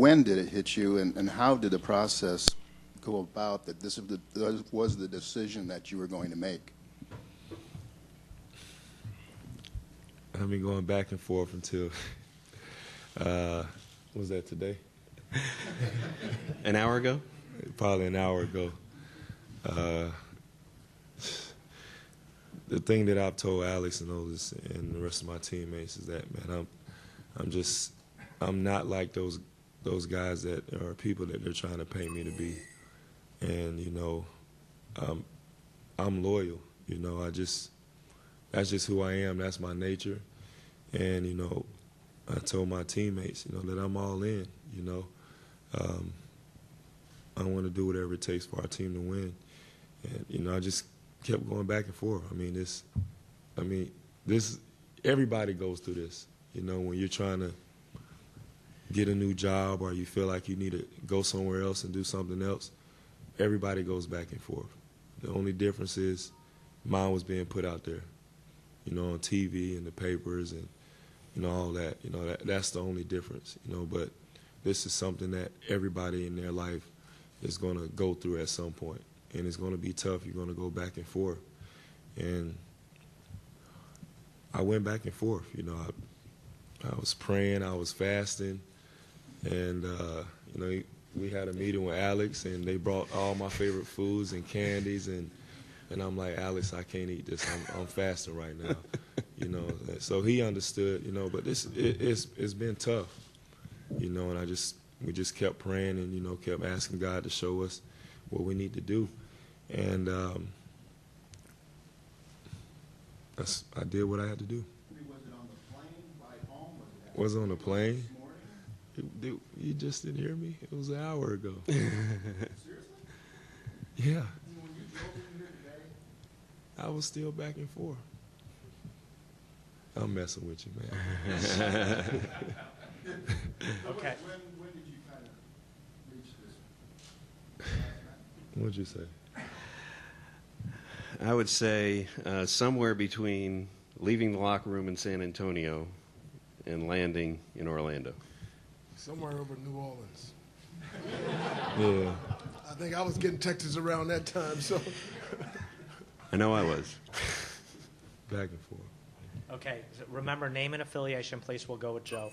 when did it hit you, and how did the process go about that this was the decision that you were going to make? I've been going back and forth until, what was that, today? An hour ago? Probably an hour ago. The thing that I've told Alex and Otis and the rest of my teammates is that, man, I'm not like those guys that are people that they're trying to paint me to be. And, you know, I'm loyal. You know, that's just who I am. That's my nature. And, you know, I told my teammates, you know, that I'm all in, you know. I want to do whatever it takes for our team to win. And, you know, I just kept going back and forth. Everybody goes through this. You know, when you're trying to get a new job or you feel like you need to go somewhere else and do something else, everybody goes back and forth. The only difference is mine was being put out there, you know, on TV and the papers and, you know, all that. You know, that's the only difference, you know. But this is something that everybody in their life is going to go through at some point. And it's going to be tough. You're going to go back and forth. And I went back and forth. You know, I was praying, I was fasting. And, you know, we had a meeting with Alex, and they brought all my favorite foods and candies. And I'm like, Alex, I can't eat this. I'm fasting right now. You know, so he understood, you know. But it's been tough, you know, and we just kept praying and, you know, kept asking God to show us what we need to do. And I did what I had to do. Was it on the plane, ride home? Was it on the plane? You just didn't hear me? It was an hour ago. Seriously? Yeah. When you drove in here today? I was still back and forth. I'm messing with you, man. Okay. When did you kind of reach this? What'd you say? I would say somewhere between leaving the locker room in San Antonio and landing in Orlando. Somewhere over New Orleans. Yeah. I think I was getting texts around that time, so. I know I was. Back and forth. Okay. Remember, name and affiliation, please. We'll go with Joe.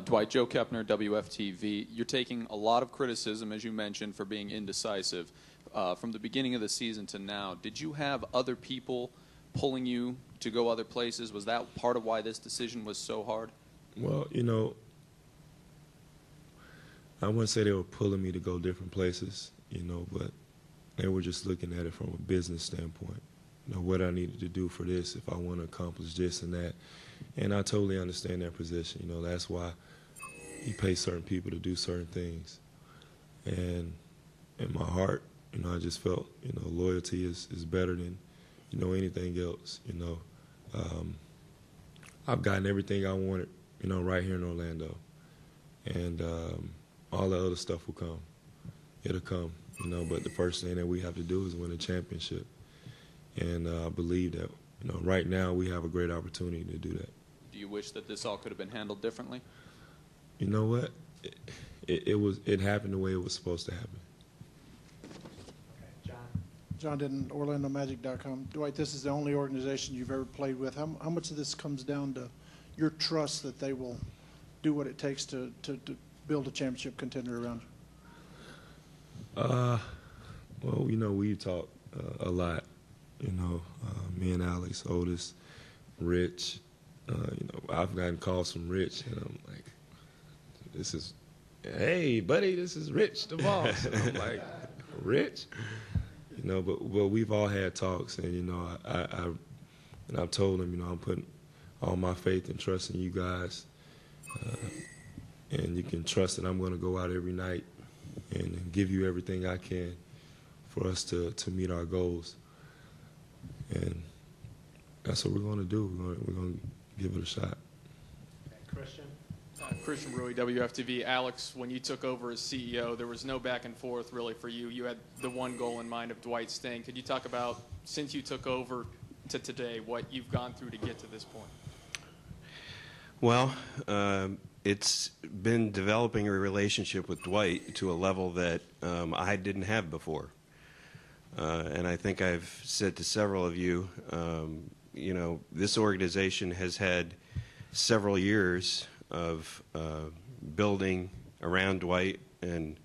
Dwight, Joe Kepner, WFTV. You're taking a lot of criticism, as you mentioned, for being indecisive. From the beginning of the season to now, did you have other people pulling you to go other places? Was that part of why this decision was so hard? Well, you know, I wouldn't say they were pulling me to go different places, you know, but they were just looking at it from a business standpoint. You know, what I needed to do for this if I want to accomplish this and that. And I totally understand their position. You know, that's why you pay certain people to do certain things. And in my heart, you know, I just felt, you know, loyalty is better than, you know, anything else, you know. I've gotten everything I wanted, you know, right here in Orlando. And all the other stuff will come. It'll come, you know, but the first thing that we have to do is win a championship. And I believe that, you know, right now we have a great opportunity to do that. Do you wish that this all could have been handled differently? You know what? It happened the way it was supposed to happen. Okay, John Denton, OrlandoMagic.com. Dwight, this is the only organization you've ever played with. How much of this comes down to your trust that they will do what it takes to build a championship contender around you? Well, you know, we talk a lot. You know, me and Alex, Otis, Rich. You know, I've gotten calls from Rich, and I'm like, "This is, hey, buddy, this is Rich, the boss." And I'm like, "Rich?" You know, but we've all had talks, and you know, I've told him, you know, I'm putting all my faith and trust in you guys, and you can trust that I'm going to go out every night and give you everything I can for us to meet our goals. And that's what we're going to do. We're going to give it a shot. Okay, Christian. Christian Rui, WFTV. Alex, when you took over as CEO, there was no back and forth really for you. You had the one goal in mind of Dwight staying. Could you talk about, since you took over to today, what you've gone through to get to this point? Well, it's been developing a relationship with Dwight to a level that I didn't have before. And I think I've said to several of you, you know, this organization has had several years of building around Dwight and